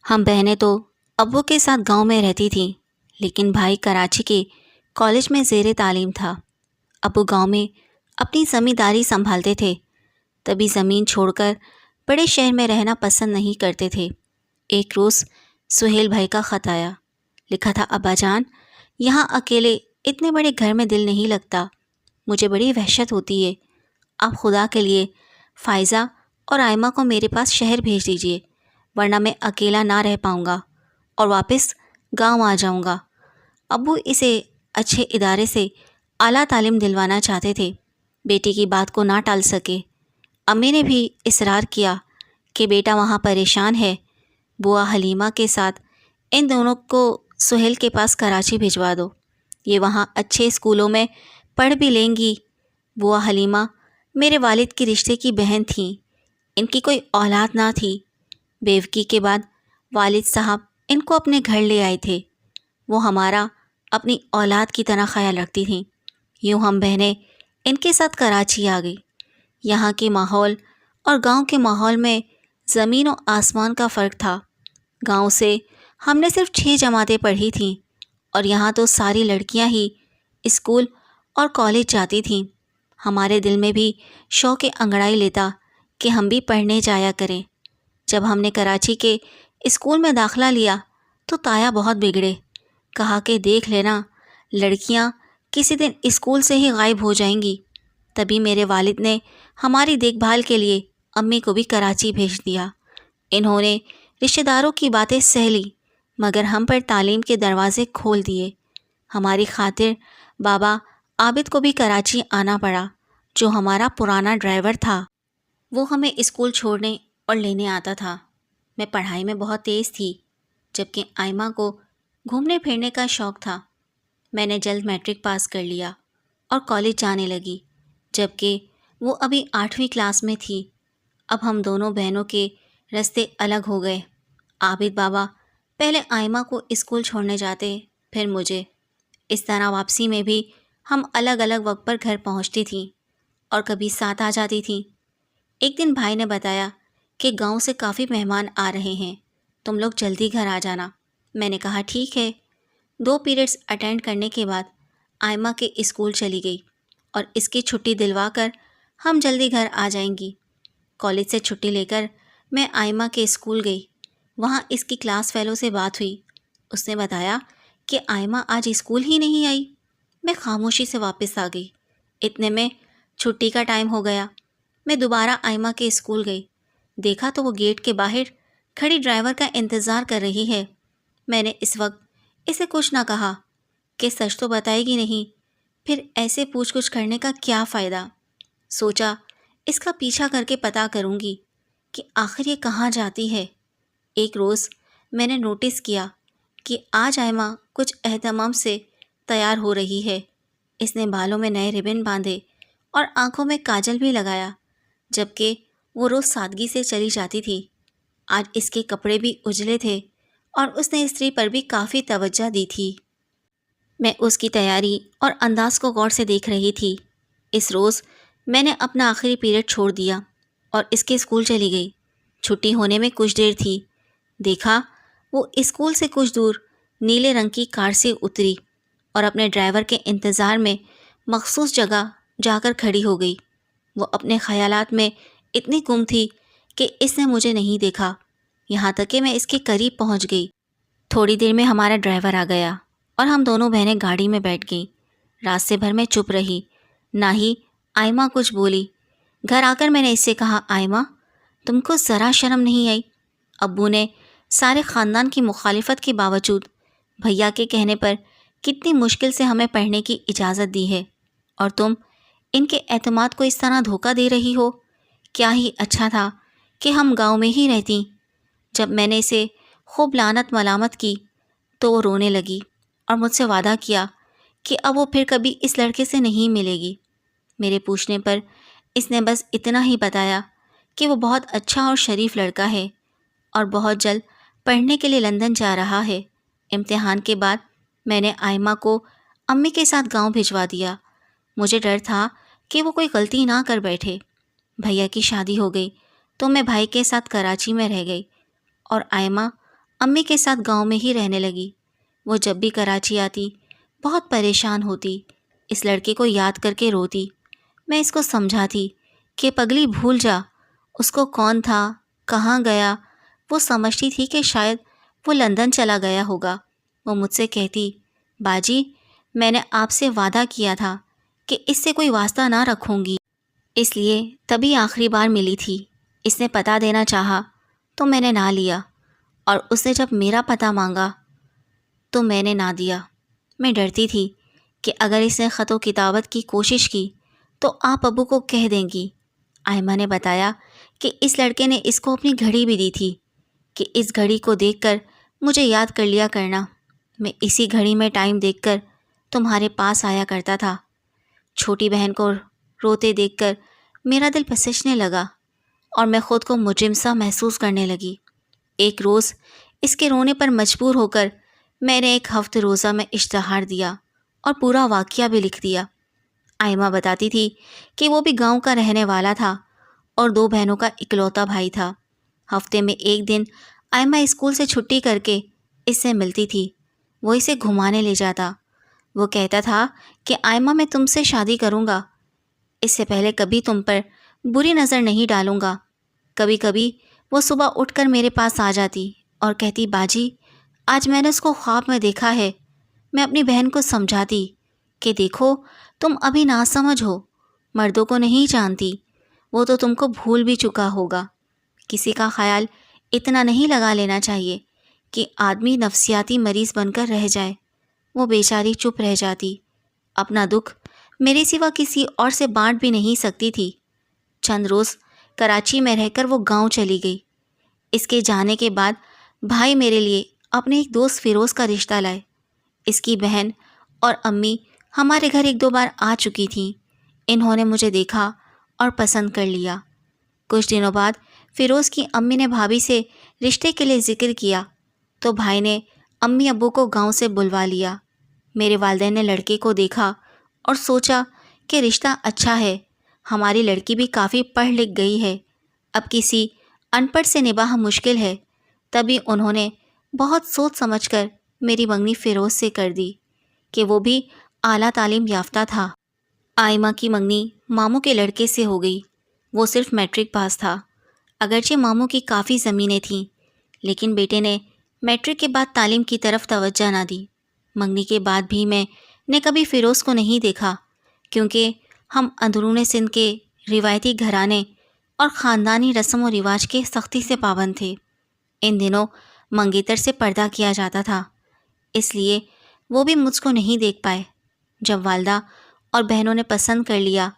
ہم بہنیں تو ابو کے ساتھ گاؤں میں رہتی تھیں، لیکن بھائی کراچی کے کالج میں زیر تعلیم تھا۔ ابو گاؤں میں اپنی زمینداری سنبھالتے تھے، تبھی زمین چھوڑ کر بڑے شہر میں رہنا پسند نہیں کرتے تھے۔ ایک روز سہیل بھائی کا خط آیا، لکھا تھا، ابا جان، یہاں اکیلے اتنے بڑے گھر میں دل نہیں لگتا، مجھے بڑی وحشت ہوتی ہے۔ آپ خدا کے لیے فائزہ اور آئمہ کو میرے پاس شہر بھیج دیجیے، ورنہ میں اکیلا نہ رہ پاؤں گا اور واپس گاؤں آ جاؤں گا۔ ابو اسے اچھے ادارے سے اعلیٰ تعلیم دلوانا چاہتے تھے، بیٹی کی بات کو نہ ٹال سکے۔ امی نے بھی اصرار کیا کہ بیٹا وہاں پریشان ہے، بوا حلیمہ کے ساتھ ان دونوں کو سہیل کے پاس کراچی بھجوا دو، یہ وہاں اچھے اسکولوں میں پڑھ بھی لیں گی۔ بوا حلیمہ میرے والد کی رشتے کی بہن تھیں، ان کی کوئی اولاد نہ تھی۔ بیوگی کے بعد والد صاحب ان کو اپنے گھر لے آئے تھے، وہ ہمارا اپنی اولاد کی طرح خیال رکھتی تھیں۔ یوں ہم بہنیں ان کے ساتھ کراچی آ گئی۔ یہاں کے ماحول اور گاؤں کے ماحول میں زمین و آسمان کا فرق تھا۔ گاؤں سے ہم نے صرف 6 جماعتیں پڑھی تھیں، اور یہاں تو ساری لڑکیاں ہی اسکول اور کالج جاتی تھیں۔ ہمارے دل میں بھی شوق انگڑائی لیتا کہ ہم بھی پڑھنے جایا کریں۔ جب ہم نے کراچی کے اسکول میں داخلہ لیا تو تایا بہت بگڑے، کہا کہ دیکھ لینا، لڑکیاں کسی دن اسکول سے ہی غائب ہو جائیں گی۔ تبھی میرے والد نے ہماری دیکھ بھال کے لیے امی کو بھی کراچی بھیج دیا۔ انہوں نے رشتہ داروں کی باتیں سہ لی، مگر ہم پر تعلیم کے دروازے کھول دیے۔ ہماری خاطر بابا عابد کو بھی کراچی آنا پڑا، جو ہمارا پرانا ڈرائیور تھا۔ وہ ہمیں اسکول چھوڑنے اور لینے آتا تھا۔ میں پڑھائی میں بہت تیز تھی، جبکہ آئمہ کو گھومنے پھرنے کا شوق تھا۔ میں نے جلد میٹرک پاس کر لیا اور کالج جانے لگی، جبکہ وہ ابھی 8ویں کلاس میں تھی۔ اب ہم دونوں بہنوں کے راستے الگ ہو گئے۔ عابد بابا پہلے آئمہ کو اسکول چھوڑنے جاتے، پھر مجھے۔ اس طرح واپسی میں بھی ہم الگ الگ وقت پر گھر پہنچتی تھیں اور کبھی ساتھ آ جاتی تھیں۔ ایک دن بھائی نے بتایا کہ گاؤں سے کافی مہمان آ رہے ہیں، تم لوگ جلدی گھر آ جانا۔ میں نے کہا ٹھیک ہے۔ 2 پیریڈز اٹینڈ کرنے کے بعد آئمہ کے اسکول چلی گئی، اور اس کی چھٹی دلوا کر ہم جلدی گھر آ جائیں گی۔ کالج سے چھٹی لے کر میں آئمہ کے اسکول گئی۔ وہاں اس کی کلاس فیلو سے بات ہوئی۔ اس نے بتایا کہ آئمہ آج اسکول ہی نہیں آئی۔ میں خاموشی سے واپس آ گئی۔ اتنے میں چھٹی کا ٹائم ہو گیا۔ میں دوبارہ آئمہ کے اسکول گئی، دیکھا تو وہ گیٹ کے باہر کھڑی ڈرائیور کا انتظار کر رہی ہے۔ میں نے اس وقت اسے کچھ نہ کہا کہ سچ تو بتائے گی نہیں، پھر ایسے پوچھ گچھ کرنے کا کیا فائدہ۔ سوچا اس کا پیچھا کر کے پتہ کروں گی کہ آخر یہ کہاں جاتی ہے۔ ایک روز میں نے نوٹس کیا کہ آج آئمہ کچھ اہتمام سے تیار ہو رہی ہے۔ اس نے بالوں میں نئے ربن باندھے اور آنکھوں میں کاجل بھی لگایا، جبکہ وہ روز سادگی سے چلی جاتی تھی۔ آج اس کے کپڑے بھی اجلے تھے اور اس نے استری پر بھی کافی توجہ دی تھی۔ میں اس کی تیاری اور انداز کو غور سے دیکھ رہی تھی۔ اس روز میں نے اپنا آخری پیریڈ چھوڑ دیا اور اس کے اسکول چلی گئی۔ چھٹی ہونے میں کچھ دیر تھی، دیکھا وہ اسکول سے کچھ دور نیلے رنگ کی کار سے اتری اور اپنے ڈرائیور کے انتظار میں مخصوص جگہ جا کر کھڑی ہو گئی۔ وہ اپنے خیالات میں اتنی گم تھی کہ اس نے مجھے نہیں دیکھا، یہاں تک کہ میں اس کے قریب پہنچ گئی۔ تھوڑی دیر میں ہمارا ڈرائیور آ گیا اور ہم دونوں بہنیں گاڑی میں بیٹھ گئیں۔ راستے بھر میں چپ رہی، نہ ہی آئمہ کچھ بولی۔ گھر آ کر میں نے اس سے کہا، آئمہ، تم کو ذرا شرم نہیں آئی؟ ابو نے سارے خاندان کی مخالفت کے باوجود بھیا کے کہنے پر کتنی مشکل سے ہمیں پڑھنے کی اجازت دی ہے، اور تم ان کے اعتماد کو اس طرح دھوکہ دے رہی ہو۔ کیا ہی اچھا تھا کہ ہم گاؤں میں ہی رہتی۔ جب میں نے اسے خوب لعنت ملامت کی تو وہ رونے لگی اور مجھ سے وعدہ کیا کہ اب وہ پھر کبھی اس لڑکے سے نہیں ملے گی۔ میرے پوچھنے پر اس نے بس اتنا ہی بتایا کہ وہ بہت اچھا اور شریف لڑکا ہے اور بہت جلد پڑھنے کے لیے لندن جا رہا ہے۔ امتحان کے بعد میں نے آئمہ کو امی کے ساتھ گاؤں بھجوا دیا۔ مجھے ڈر تھا کہ وہ کوئی غلطی نہ کر بیٹھے۔ بھیا کی شادی ہو گئی تو میں بھائی کے ساتھ کراچی میں رہ گئی، اور آئمہ امی کے ساتھ گاؤں میں ہی رہنے لگی۔ وہ جب بھی کراچی آتی بہت پریشان ہوتی، اس لڑکے کو یاد کر کے روتی۔ میں اس کو سمجھاتی کہ پگلی بھول جا، اس کو کون تھا، کہاں گیا۔ وہ سمجھتی تھی کہ شاید وہ لندن چلا گیا ہوگا۔ وہ مجھ سے کہتی، باجی میں نے آپ سے وعدہ کیا تھا کہ اس سے کوئی واسطہ نہ رکھوں گی، اس لیے تبھی آخری بار ملی تھی۔ اس نے پتہ دینا چاہا تو میں نے نہ لیا، اور اس نے جب میرا پتہ مانگا تو میں نے نہ دیا۔ میں ڈرتی تھی کہ اگر اس نے خط و کتابت کی کوشش کی تو آپ ابو کو کہہ دیں گی۔ آئمہ نے بتایا کہ اس لڑکے نے اس کو اپنی گھڑی بھی دی تھی کہ اس گھڑی کو دیکھ کر مجھے یاد کر لیا کرنا۔ میں اسی گھڑی میں ٹائم دیکھ کر تمہارے پاس آیا کرتا تھا۔ چھوٹی بہن کو روتے دیکھ کر میرا دل پسجنے لگا اور میں خود کو مجرم سا محسوس کرنے لگی۔ ایک روز اس کے رونے پر مجبور ہو کر میں نے ایک ہفتے روزہ میں اشتہار دیا اور پورا واقعہ بھی لکھ دیا۔ آئمہ بتاتی تھی کہ وہ بھی گاؤں کا رہنے والا تھا اور 2 بہنوں کا اکلوتا بھائی تھا۔ ہفتے میں ایک دن آئمہ اسکول سے چھٹی کر کے اس سے ملتی تھی۔ وہ اسے گھمانے لے جاتا۔ وہ کہتا تھا کہ آئمہ میں تم سے شادی کروں گا، اس سے پہلے کبھی تم پر بری نظر نہیں ڈالوں گا۔ کبھی کبھی وہ صبح اٹھ کر میرے پاس آ جاتی اور کہتی، باجی آج میں نے اس کو خواب میں دیکھا ہے۔ میں اپنی بہن کو سمجھاتی کہ دیکھو تم ابھی ناسمجھ ہو، مردوں کو نہیں جانتی، وہ تو تم کو بھول بھی چکا ہوگا۔ کسی کا خیال اتنا نہیں لگا لینا چاہیے کہ آدمی نفسیاتی مریض بن کر رہ جائے۔ وہ بیچاری چپ رہ جاتی، اپنا دکھ میرے سوا کسی اور سے بانٹ بھی نہیں سکتی تھی۔ چند روز کراچی میں رہ کر وہ گاؤں چلی گئی۔ اس کے جانے کے بعد بھائی میرے لیے اپنے ایک دوست فیروز کا رشتہ لائے۔ اس کی بہن اور امی ہمارے گھر 1-2 بار آ چکی تھیں۔ انہوں نے مجھے دیکھا اور پسند کر لیا۔ کچھ دنوں بعد فیروز کی امی نے بھابھی سے رشتے کے لیے ذکر کیا تو بھائی نے امی ابو کو گاؤں سے بلوا لیا۔ میرے والدین نے لڑکے کو دیکھا اور سوچا کہ رشتہ اچھا ہے، ہماری لڑکی بھی کافی پڑھ لکھ گئی ہے، اب کسی ان پڑھ سے نباہ مشکل ہے۔ تبھی انہوں نے بہت سوچ سمجھ کر میری منگنی فیروز سے کر دی کہ وہ بھی اعلیٰ تعلیم یافتہ تھا۔ آئمہ کی منگنی ماموں کے لڑکے سے ہو گئی۔ وہ صرف میٹرک پاس تھا۔ اگرچہ ماموں کی کافی زمینیں تھیں، لیکن بیٹے نے میٹرک کے بعد تعلیم کی طرف توجہ نہ دی۔ منگنی کے بعد بھی میں نے کبھی فیروز کو نہیں دیکھا، کیونکہ ہم اندرون سندھ کے روایتی گھرانے اور خاندانی رسم و رواج کے سختی سے پابند تھے۔ ان دنوں منگیتر سے پردہ کیا جاتا تھا، اس لیے وہ بھی مجھ کو نہیں دیکھ پائے۔ جب والدہ اور بہنوں نے پسند کر لیا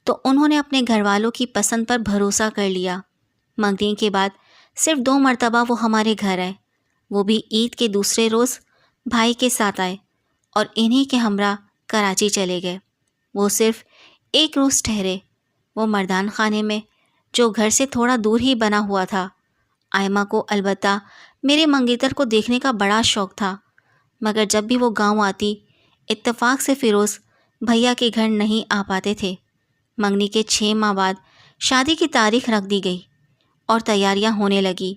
تو انہوں نے اپنے گھر والوں کی پسند پر بھروسہ کر لیا۔ منگنی کے بعد صرف 2 مرتبہ وہ ہمارے گھر آئے، وہ بھی عید کے دوسرے روز بھائی کے ساتھ آئے اور انہی کے ہمراہ کراچی چلے گئے۔ وہ صرف 1 روز ٹھہرے۔ وہ مردان خانے میں، جو گھر سے تھوڑا دور ہی بنا ہوا تھا۔ آئمہ کو البتہ میرے منگیتر کو دیکھنے کا بڑا شوق تھا، مگر جب بھی وہ گاؤں آتی اتفاق سے فیروز بھیا کے گھر نہیں آ پاتے تھے۔ منگنی کے 6 ماہ بعد شادی کی تاریخ رکھ دی گئی اور تیاریاں ہونے لگی۔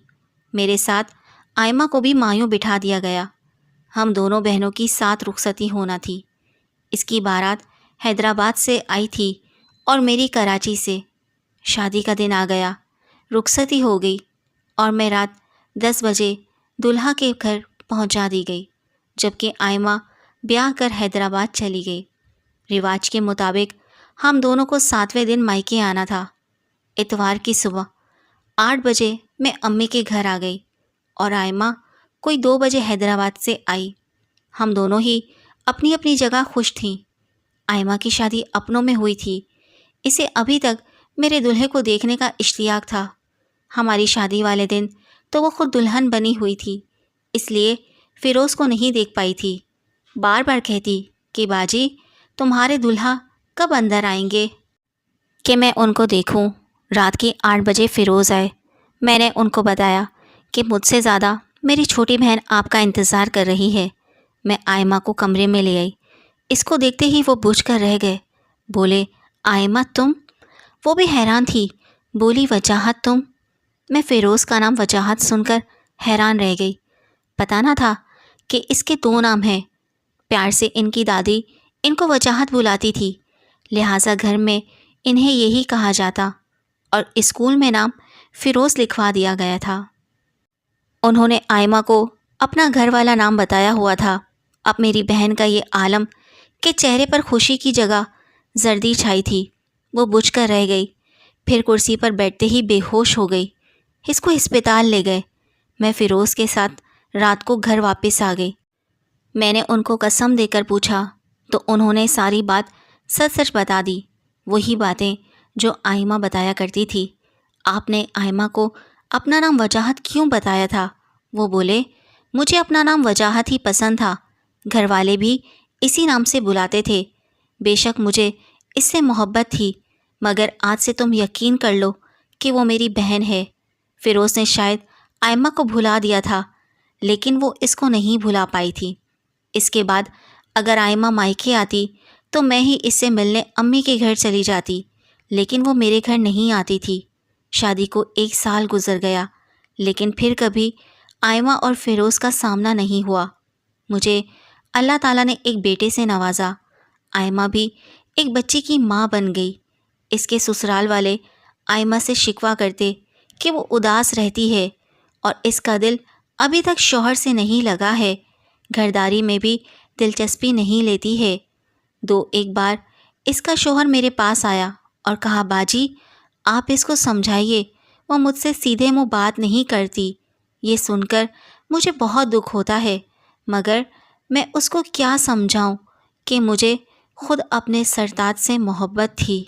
میرے ساتھ آئمہ کو بھی مایوں بٹھا دیا گیا۔ ہم دونوں بہنوں کی ساتھ رخصتی ہونا تھی۔ اس کی بارات حیدرآباد سے آئی تھی اور میری کراچی سے۔ شادی کا دن آ گیا، رخصتی ہو گئی اور میں رات 10 بجے دلہا کے گھر پہنچا دی گئی، جبکہ آئمہ بیاہ کر حیدرآباد چلی گئی۔ رواج کے مطابق ہم دونوں کو 7ویں دن مائکے آنا تھا۔ اتوار کی صبح 8 بجے میں امی کے گھر آ گئی اور آئمہ کوئی 2 بجے حیدرآباد سے آئی۔ ہم دونوں ہی اپنی اپنی جگہ خوش تھیں۔ آئمہ کی شادی اپنوں میں ہوئی تھی، اسے ابھی تک میرے دلہے کو دیکھنے کا اشتیاق تھا۔ ہماری شادی والے دن تو وہ خود دلہن بنی ہوئی تھی، اس لیے فیروز کو نہیں دیکھ پائی تھی۔ بار بار کہتی کہ باجی تمہارے دلہا کب اندر آئیں گے کہ میں ان کو دیکھوں۔ رات کے 8 بجے فیروز آئے۔ میں نے ان کو بتایا کہ مجھ سے زیادہ میری چھوٹی بہن آپ کا انتظار کر رہی ہے۔ میں آئمہ کو کمرے میں لے آئی۔ اس کو دیکھتے ہی وہ بجھ کر رہ گئے۔ بولے، آئمہ تم؟ وہ بھی حیران تھی، بولی، وجاہت تم؟ میں فیروز کا نام وجاہت سن کر حیران رہ گئی۔ پتہ نہ تھا کہ اس کے 2 نام ہیں۔ پیار سے ان کی دادی ان کو وجاہت بلاتی تھی، لہٰذا گھر میں انہیں یہی کہا جاتا، اور اسکول میں نام فیروز لکھوا دیا گیا تھا۔ انہوں نے آئمہ کو اپنا گھر والا نام بتایا ہوا تھا۔ اب میری بہن کا یہ عالم کہ چہرے پر خوشی کی جگہ زردی چھائی تھی، وہ بجھ کر رہ گئی، پھر کرسی پر بیٹھتے ہی بے ہوش ہو گئی۔ اس کو ہسپتال لے گئے۔ میں فیروز کے ساتھ رات کو گھر واپس آ گئی۔ میں نے ان کو قسم دے کر پوچھا تو انہوں نے ساری بات سچ سچ بتا دی، وہی باتیں جو آئمہ بتایا کرتی تھی۔ آپ نے آئمہ کو اپنا نام وجاہت کیوں بتایا تھا؟ وہ بولے، مجھے اپنا نام وجاہت ہی پسند تھا، گھر والے بھی اسی نام سے بلاتے تھے۔ بے شک مجھے اس سے محبت تھی، مگر آج سے تم یقین کر لو کہ وہ میری بہن ہے۔ فیروز نے شاید آئمہ کو بھلا دیا تھا، لیکن وہ اس کو نہیں بھلا پائی تھی۔ اس کے بعد اگر آئمہ مائکے آتی تو میں ہی اس سے ملنے امی کے گھر چلی جاتی، لیکن وہ میرے گھر نہیں آتی تھی۔ شادی کو 1 سال گزر گیا، لیکن پھر کبھی آئمہ اور فیروز کا سامنا نہیں ہوا۔ مجھے اللہ تعالیٰ نے ایک بیٹے سے نوازا۔ آئمہ بھی ایک بچی کی ماں بن گئی۔ اس کے سسرال والے آئمہ سے شکوہ کرتے کہ وہ اداس رہتی ہے اور اس کا دل ابھی تک شوہر سے نہیں لگا ہے، گھرداری میں بھی دلچسپی نہیں لیتی ہے۔ 2-1 بار اس کا شوہر میرے پاس آیا اور کہا، باجی آپ اس کو سمجھائیے، وہ مجھ سے سیدھے منہ بات نہیں کرتی۔ یہ سن کر مجھے بہت دکھ ہوتا ہے، مگر میں اس کو کیا سمجھاؤں کہ مجھے خود اپنے سرتاج سے محبت تھی۔